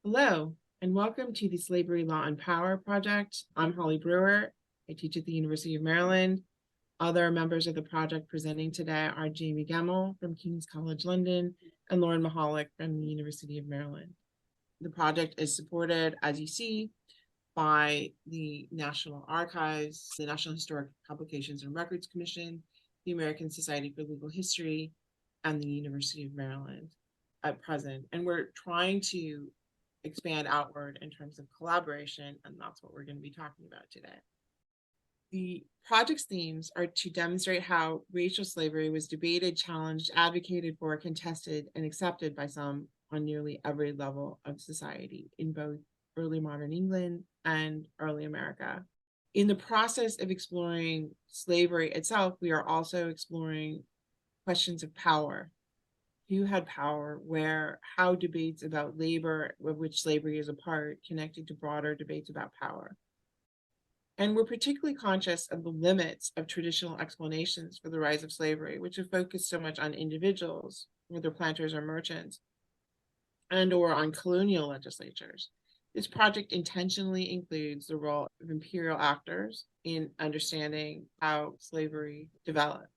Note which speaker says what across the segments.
Speaker 1: Hello, and welcome to the Slavery, Law, and Power Project. I'm Holly Brewer. I teach at the University of Maryland. Other members of the project presenting today are Jamie Gemmell from King's College London and Lauren Mahalik from the University of Maryland. The project is supported, as you see, by the National Archives, the National Historic Publications and Records Commission, the American Society for Legal History, and the University of Maryland at present. And we're trying to expand outward in terms of collaboration, and that's what we're going to be talking about today. The project's themes are to demonstrate how racial slavery was debated, challenged, advocated for, contested, and accepted by some on nearly every level of society in both early modern England and early America. In the process of exploring slavery itself, we are also exploring questions of power. Who had power, where, how debates about labor, of which slavery is a part, connected to broader debates about power. And we're particularly conscious of the limits of traditional explanations for the rise of slavery, which have focused so much on individuals, whether planters or merchants, and or on colonial legislatures. This project intentionally includes the role of imperial actors in understanding how slavery developed.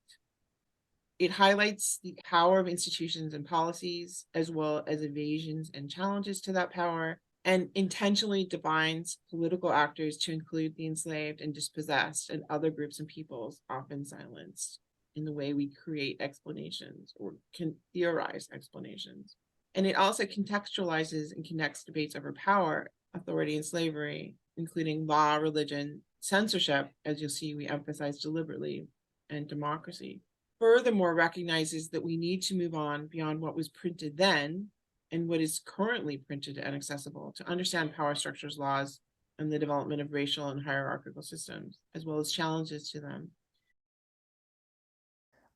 Speaker 1: It highlights the power of institutions and policies, as well as evasions and challenges to that power, and intentionally defines political actors to include the enslaved and dispossessed and other groups and peoples often silenced in the way we create explanations or can theorize explanations. And it also contextualizes and connects debates over power, authority, and slavery, including law, religion, censorship, as you'll see, we emphasize deliberately, and democracy. Furthermore, recognizes that we need to move on beyond what was printed then and what is currently printed and accessible to understand power structures, laws, and the development of racial and hierarchical systems, as well as challenges to them.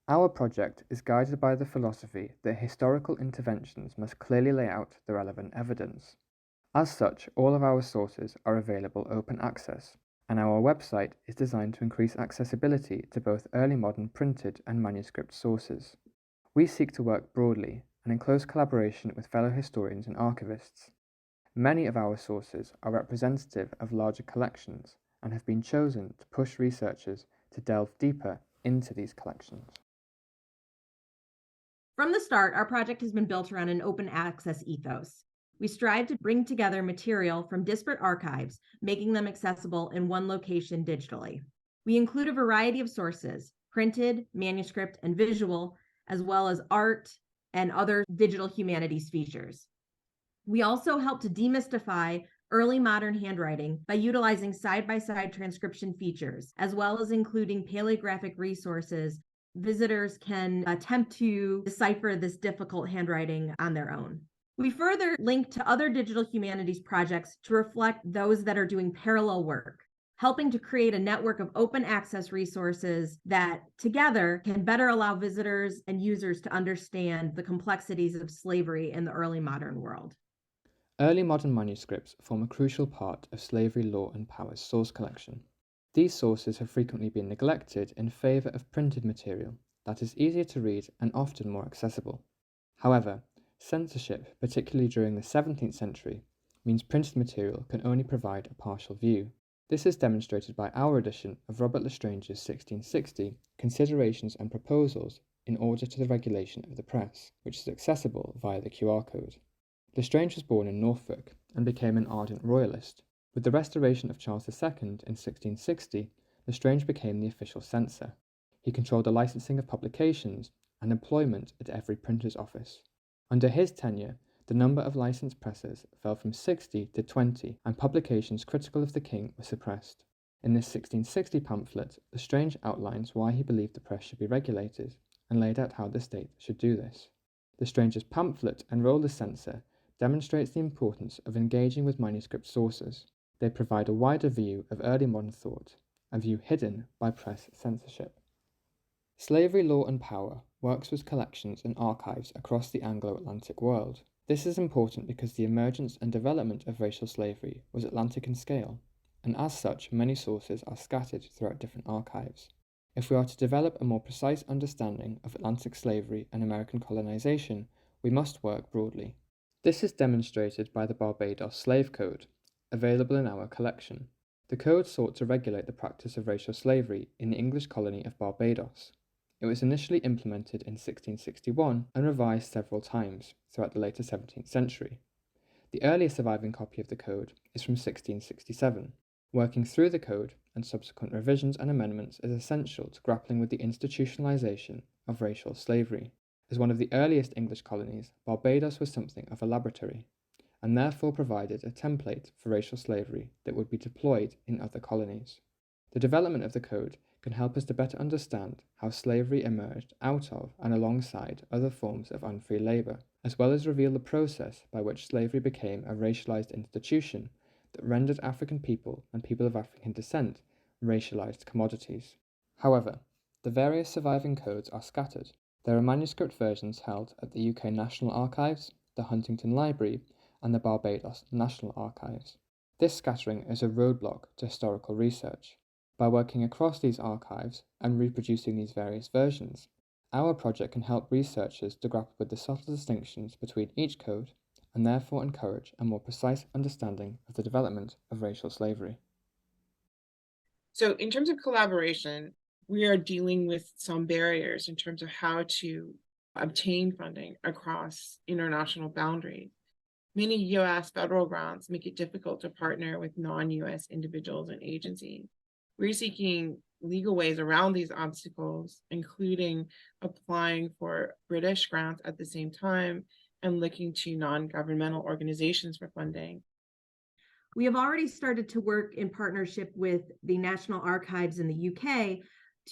Speaker 2: Our project is guided by the philosophy that historical interventions must clearly lay out the relevant evidence. As such, all of our sources are available open access, and our website is designed to increase accessibility to both early modern printed and manuscript sources. We seek to work broadly and in close collaboration with fellow historians and archivists. Many of our sources are representative of larger collections and have been chosen to push researchers to delve deeper into these collections.
Speaker 3: From the start, our project has been built around an open access ethos. We strive to bring together material from disparate archives, making them accessible in one location digitally. We include a variety of sources, printed, manuscript, and visual, as well as art and other digital humanities features. We also help to demystify early modern handwriting by utilizing side-by-side transcription features, as well as including paleographic resources. Visitors can attempt to decipher this difficult handwriting on their own. We further link to other digital humanities projects to reflect those that are doing parallel work, helping to create a network of open access resources that together can better allow visitors and users to understand the complexities of slavery in the early modern world.
Speaker 2: Early modern manuscripts form a crucial part of Slavery, Law and Power's source collection. These sources have frequently been neglected in favour of printed material that is easier to read and often more accessible. However, censorship, particularly during the 17th century, means printed material can only provide a partial view. This is demonstrated by our edition of Robert L'Estrange's 1660 Considerations and Proposals in Order to the Regulation of the Press, which is accessible via the QR code. L'Estrange was born in Norfolk and became an ardent royalist. With the restoration of Charles II in 1660, L'Estrange became the official censor. He controlled the licensing of publications and employment at every printer's office. Under his tenure, the number of licensed presses fell from 60 to 20, and publications critical of the king were suppressed. In this 1660 pamphlet, L'Estrange outlines why he believed the press should be regulated, and laid out how the state should do this. L'Estrange's pamphlet and role as censor demonstrates the importance of engaging with manuscript sources. They provide a wider view of early modern thought, a view hidden by press censorship. Slavery, Law and Power works with collections and archives across the Anglo-Atlantic world. This is important because the emergence and development of racial slavery was Atlantic in scale, and as such, many sources are scattered throughout different archives. If we are to develop a more precise understanding of Atlantic slavery and American colonization, we must work broadly. This is demonstrated by the Barbados Slave Code, available in our collection. The code sought to regulate the practice of racial slavery in the English colony of Barbados. It was initially implemented in 1661 and revised several times throughout the later 17th century. The earliest surviving copy of the code is from 1667. Working through the code and subsequent revisions and amendments is essential to grappling with the institutionalization of racial slavery. As one of the earliest English colonies, Barbados was something of a laboratory, and therefore provided a template for racial slavery that would be deployed in other colonies. The development of the code can help us to better understand how slavery emerged out of and alongside other forms of unfree labour, as well as reveal the process by which slavery became a racialized institution that rendered African people and people of African descent racialized commodities. However, the various surviving codes are scattered. There are manuscript versions held at the UK National Archives, the Huntington Library, and the Barbados National Archives. This scattering is a roadblock to historical research. By working across these archives and reproducing these various versions, our project can help researchers to grapple with the subtle distinctions between each code and therefore encourage a more precise understanding of the development of racial slavery.
Speaker 1: So in terms of collaboration, we are dealing with some barriers in terms of how to obtain funding across international boundaries. Many U.S. federal grants make it difficult to partner with non-U.S. individuals and agencies. We're seeking legal ways around these obstacles, including applying for British grants at the same time and looking to non-governmental organizations for funding.
Speaker 3: We have already started to work in partnership with the National Archives in the UK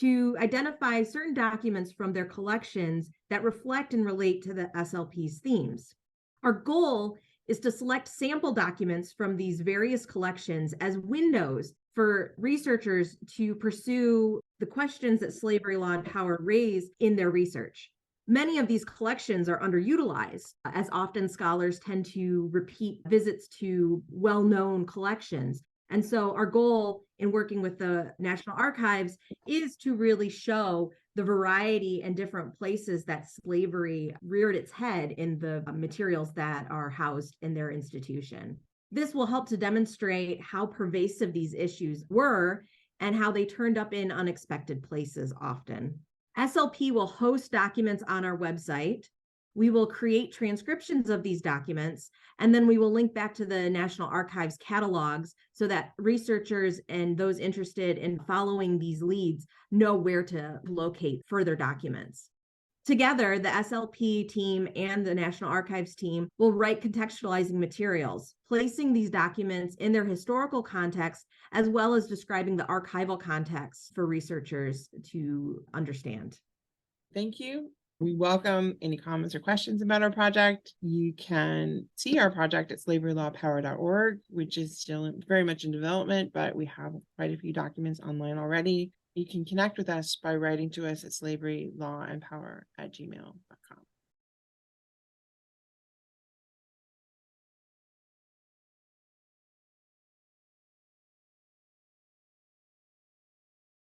Speaker 3: to identify certain documents from their collections that reflect and relate to the SLP's themes. Our goal is to select sample documents from these various collections as windows for researchers to pursue the questions that slavery law and power raise in their research. Many of these collections are underutilized, as often scholars tend to repeat visits to well-known collections. And so our goal in working with the National Archives is to really show the variety and different places that slavery reared its head in the materials that are housed in their institution. This will help to demonstrate how pervasive these issues were and how they turned up in unexpected places often. SLP will host documents on our website. We will create transcriptions of these documents, and then we will link back to the National Archives catalogs so that researchers and those interested in following these leads know where to locate further documents. Together, the SLP team and the National Archives team will write contextualizing materials, placing these documents in their historical context, as well as describing the archival context for researchers to understand.
Speaker 1: Thank you. We welcome any comments or questions about our project. You can see our project at slaverylawpower.org, which is still very much in development, but we have quite a few documents online already. You can connect with us by writing to us at slaverylawandpower@gmail.com.